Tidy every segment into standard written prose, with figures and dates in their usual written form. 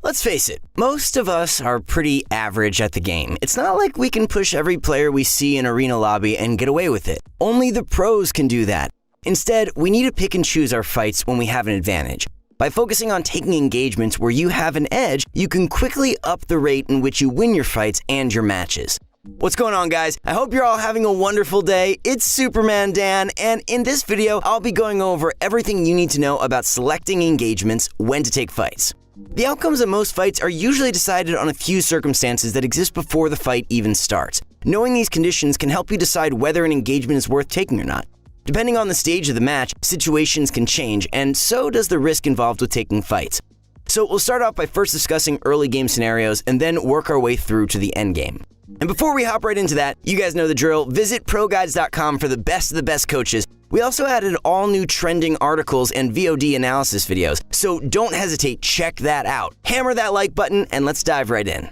Let's face it, most of us are pretty average at the game. It's not like we can push every player we see in Arena Lobby and get away with it. Only the pros can do that. Instead, we need to pick and choose our fights when we have an advantage. By focusing on taking engagements where you have an edge, you can quickly up the rate in which you win your fights and your matches. What's going on, guys? I hope you're all having a wonderful day. It's Superman Dan, and in this video, I'll be going over everything you need to know about selecting engagements, when to take fights. The outcomes of most fights are usually decided on a few circumstances that exist before the fight even starts. Knowing these conditions can help you decide whether an engagement is worth taking or not. Depending on the stage of the match, situations can change, and so does the risk involved with taking fights. So we'll start off by first discussing early game scenarios and then work our way through to the end game. And before we hop right into that, you guys know the drill. Visit ProGuides.com for the best of the best coaches. We also added all new trending articles and VOD analysis videos, so don't hesitate, check that out. Hammer that like button and let's dive right in.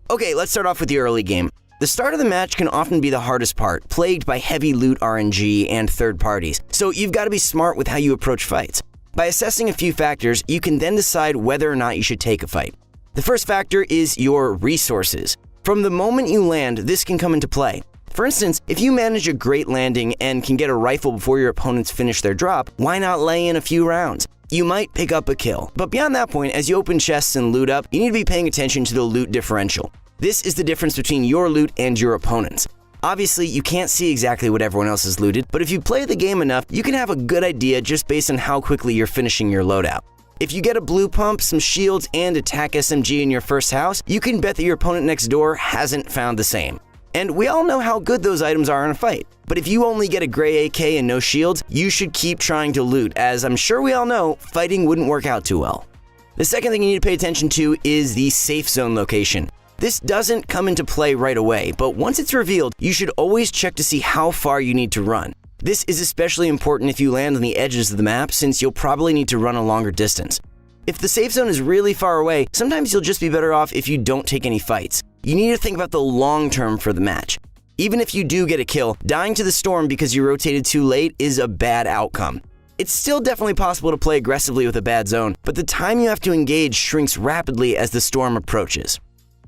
Okay, let's start off with the early game. The start of the match can often be the hardest part, plagued by heavy loot RNG and third parties, so you've got to be smart with how you approach fights. By assessing a few factors, you can then decide whether or not you should take a fight. The first factor is your resources. From the moment you land, this can come into play. For instance, if you manage a great landing and can get a rifle before your opponents finish their drop, why not lay in a few rounds? You might pick up a kill. But beyond that point, as you open chests and loot up, you need to be paying attention to the loot differential. This is the difference between your loot and your opponent's. Obviously, you can't see exactly what everyone else has looted, but if you play the game enough, you can have a good idea just based on how quickly you're finishing your loadout. If you get a blue pump, some shields, and a TAC SMG in your first house, you can bet that your opponent next door hasn't found the same. And we all know how good those items are in a fight. But if you only get a gray AK and no shields, you should keep trying to loot, as I'm sure we all know, fighting wouldn't work out too well. The second thing you need to pay attention to is the safe zone location. This doesn't come into play right away, but once it's revealed, you should always check to see how far you need to run. This is especially important if you land on the edges of the map, since you'll probably need to run a longer distance. If the safe zone is really far away, sometimes you'll just be better off if you don't take any fights. You need to think about the long term for the match. Even if you do get a kill, dying to the storm because you rotated too late is a bad outcome. It's still definitely possible to play aggressively with a bad zone, but the time you have to engage shrinks rapidly as the storm approaches.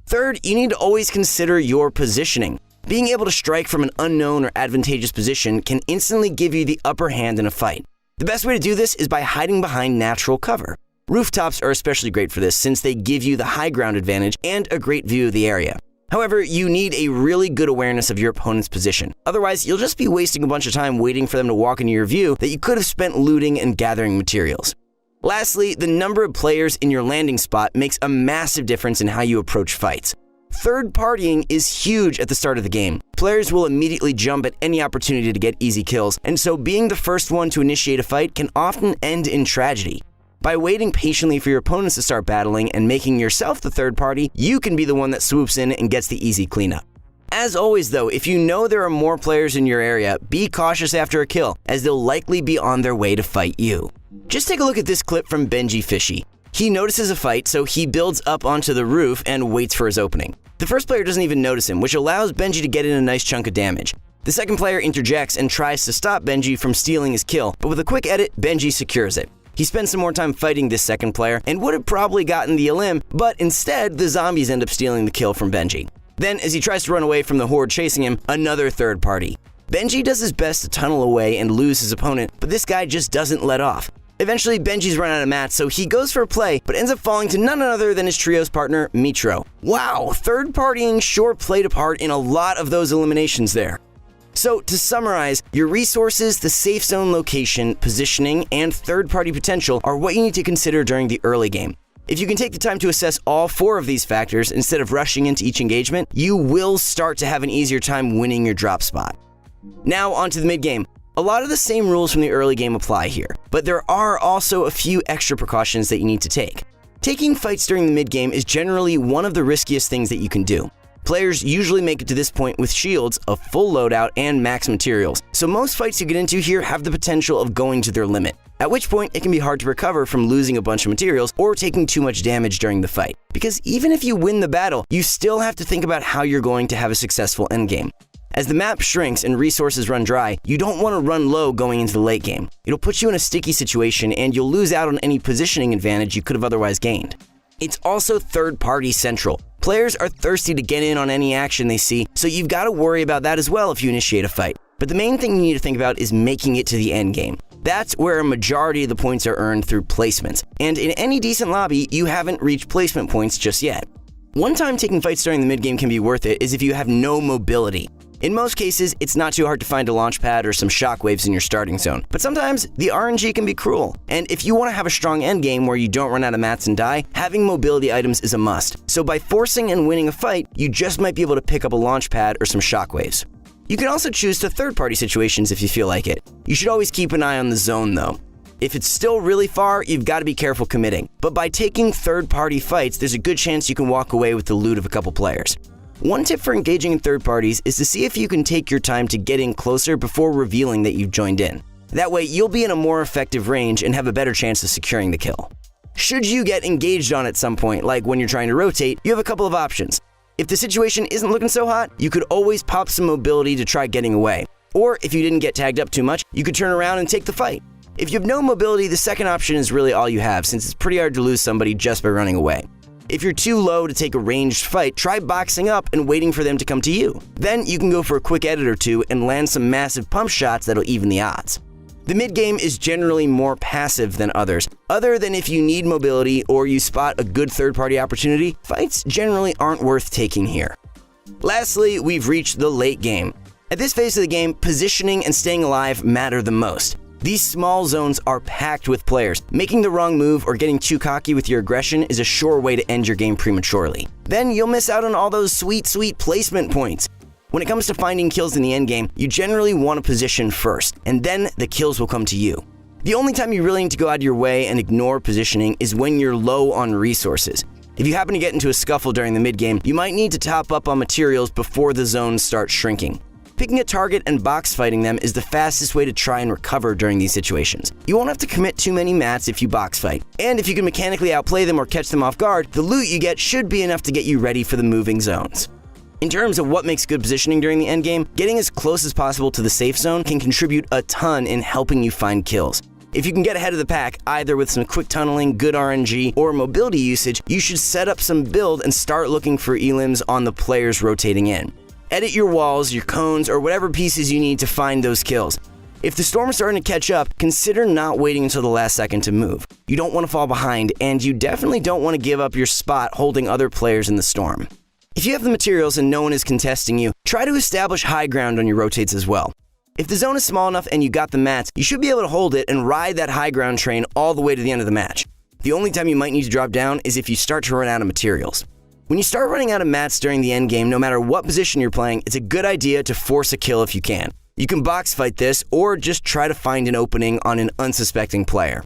Third, you need to always consider your positioning. Being able to strike from an unknown or advantageous position can instantly give you the upper hand in a fight. The best way to do this is by hiding behind natural cover. Rooftops are especially great for this since they give you the high ground advantage and a great view of the area. However, you need a really good awareness of your opponent's position. Otherwise, you'll just be wasting a bunch of time waiting for them to walk into your view that you could have spent looting and gathering materials. Lastly, the number of players in your landing spot makes a massive difference in how you approach fights. Third partying is huge at the start of the game. Players will immediately jump at any opportunity to get easy kills, and so being the first one to initiate a fight can often end in tragedy. By waiting patiently for your opponents to start battling and making yourself the third party, you can be the one that swoops in and gets the easy cleanup. As always though, if you know there are more players in your area, be cautious after a kill, as they'll likely be on their way to fight you. Just take a look at this clip from Benji Fishy. He notices a fight, so he builds up onto the roof and waits for his opening. The first player doesn't even notice him, which allows Benji to get in a nice chunk of damage. The second player interjects and tries to stop Benji from stealing his kill, but with a quick edit, Benji secures it. He spends some more time fighting this second player and would have probably gotten the elim, but instead, the zombies end up stealing the kill from Benji. Then, as he tries to run away from the horde chasing him, another third party. Benji does his best to tunnel away and lose his opponent, but this guy just doesn't let off. Eventually, Benji's run out of mats, so he goes for a play, but ends up falling to none other than his trio's partner, Mitro. Wow, third partying sure played a part in a lot of those eliminations there. So, to summarize, your resources, the safe zone location, positioning, and third-party potential are what you need to consider during the early game. If you can take the time to assess all four of these factors instead of rushing into each engagement, you will start to have an easier time winning your drop spot. Now, onto the mid-game. A lot of the same rules from the early game apply here, but there are also a few extra precautions that you need to take. Taking fights during the mid-game is generally one of the riskiest things that you can do. Players usually make it to this point with shields, a full loadout, and max materials, so most fights you get into here have the potential of going to their limit, at which point it can be hard to recover from losing a bunch of materials or taking too much damage during the fight. Because even if you win the battle, you still have to think about how you're going to have a successful endgame. As the map shrinks and resources run dry, you don't want to run low going into the late game. It'll put you in a sticky situation and you'll lose out on any positioning advantage you could have otherwise gained. It's also third-party central. Players are thirsty to get in on any action they see, so you've got to worry about that as well if you initiate a fight. But the main thing you need to think about is making it to the end game. That's where a majority of the points are earned through placements, and in any decent lobby, you haven't reached placement points just yet. One time taking fights during the mid-game can be worth it is if you have no mobility. In most cases, it's not too hard to find a launch pad or some shockwaves in your starting zone, but sometimes the RNG can be cruel. And if you want to have a strong endgame where you don't run out of mats and die, having mobility items is a must. So by forcing and winning a fight, you just might be able to pick up a launch pad or some shockwaves. You can also choose to third-party situations if you feel like it. You should always keep an eye on the zone though. If it's still really far, you've got to be careful committing. But by taking third-party fights, there's a good chance you can walk away with the loot of a couple players. One tip for engaging in third parties is to see if you can take your time to get in closer before revealing that you've joined in. That way, you'll be in a more effective range and have a better chance of securing the kill. Should you get engaged on at some point, like when you're trying to rotate, you have a couple of options. If the situation isn't looking so hot, you could always pop some mobility to try getting away. Or if you didn't get tagged up too much, you could turn around and take the fight. If you have no mobility, the second option is really all you have, since it's pretty hard to lose somebody just by running away. If you're too low to take a ranged fight, try boxing up and waiting for them to come to you. Then you can go for a quick edit or two and land some massive pump shots that'll even the odds. The mid-game is generally more passive than others. Other than if you need mobility or you spot a good third-party opportunity, fights generally aren't worth taking here. Lastly, we've reached the late game. At this phase of the game, positioning and staying alive matter the most. These small zones are packed with players. Making the wrong move or getting too cocky with your aggression is a sure way to end your game prematurely. Then you'll miss out on all those sweet placement points. When it comes to finding kills in the endgame, you generally want to position first, and then the kills will come to you. The only time you really need to go out of your way and ignore positioning is when you're low on resources. If you happen to get into a scuffle during the mid-game, you might need to top up on materials before the zones start shrinking. Picking a target and box fighting them is the fastest way to try and recover during these situations. You won't have to commit too many mats if you box fight, and if you can mechanically outplay them or catch them off guard, the loot you get should be enough to get you ready for the moving zones. In terms of what makes good positioning during the endgame, getting as close as possible to the safe zone can contribute a ton in helping you find kills. If you can get ahead of the pack, either with some quick tunneling, good RNG, or mobility usage, you should set up some build and start looking for elims on the players rotating in. Edit your walls, your cones, or whatever pieces you need to find those kills. If the storm is starting to catch up, consider not waiting until the last second to move. You don't want to fall behind, and you definitely don't want to give up your spot holding other players in the storm. If you have the materials and no one is contesting you, try to establish high ground on your rotates as well. If the zone is small enough and you got the mats, you should be able to hold it and ride that high ground train all the way to the end of the match. The only time you might need to drop down is if you start to run out of materials. When you start running out of mats during the endgame, no matter what position you're playing, it's a good idea to force a kill if you can. You can box fight this, or just try to find an opening on an unsuspecting player.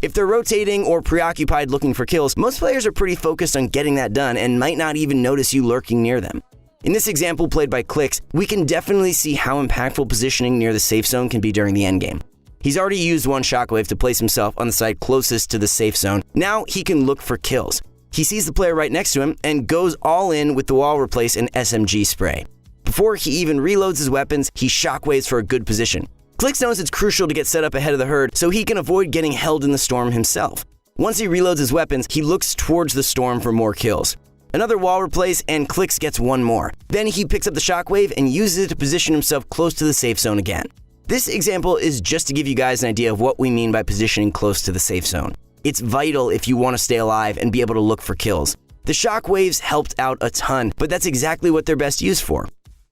If they're rotating or preoccupied looking for kills, most players are pretty focused on getting that done and might not even notice you lurking near them. In this example played by Clicks, we can definitely see how impactful positioning near the safe zone can be during the endgame. He's already used one shockwave to place himself on the side closest to the safe zone. Now he can look for kills. He sees the player right next to him and goes all in with the wall replace and SMG spray. Before he even reloads his weapons, he shockwaves for a good position. Clicks knows it's crucial to get set up ahead of the herd so he can avoid getting held in the storm himself. Once he reloads his weapons, he looks towards the storm for more kills. Another wall replace and Clicks gets one more. Then he picks up the shockwave and uses it to position himself close to the safe zone again. This example is just to give you guys an idea of what we mean by positioning close to the safe zone. It's vital if you want to stay alive and be able to look for kills. The shockwaves helped out a ton, but that's exactly what they're best used for.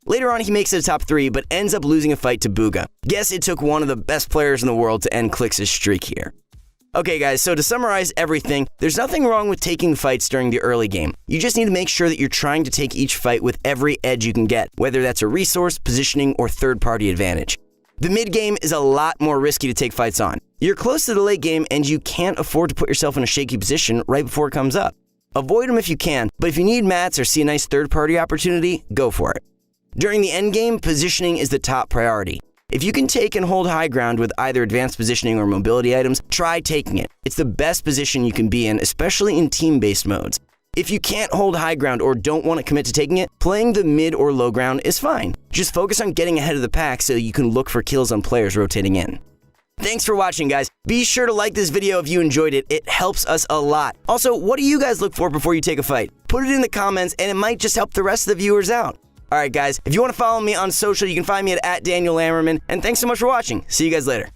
Later on, he makes it a top 3, but ends up losing a fight to Booga. Guess it took one of the best players in the world to end Clicks' streak here. Okay guys, so to summarize everything, there's nothing wrong with taking fights during the early game. You just need to make sure that you're trying to take each fight with every edge you can get, whether that's a resource, positioning, or third-party advantage. The mid-game is a lot more risky to take fights on. You're close to the late game and you can't afford to put yourself in a shaky position right before it comes up. Avoid them if you can, but if you need mats or see a nice third-party opportunity, go for it. During the endgame, positioning is the top priority. If you can take and hold high ground with either advanced positioning or mobility items, try taking it. It's the best position you can be in, especially in team-based modes. If you can't hold high ground or don't want to commit to taking it, playing the mid or low ground is fine. Just focus on getting ahead of the pack so you can look for kills on players rotating in. Thanks for watching, guys. Be sure to like this video if you enjoyed it. It helps us a lot. Also, what do you guys look for before you take a fight? Put it in the comments, and it might just help the rest of the viewers out. All right, guys, if you want to follow me on social, you can find me at @DanielLammerman. And thanks so much for watching. See you guys later.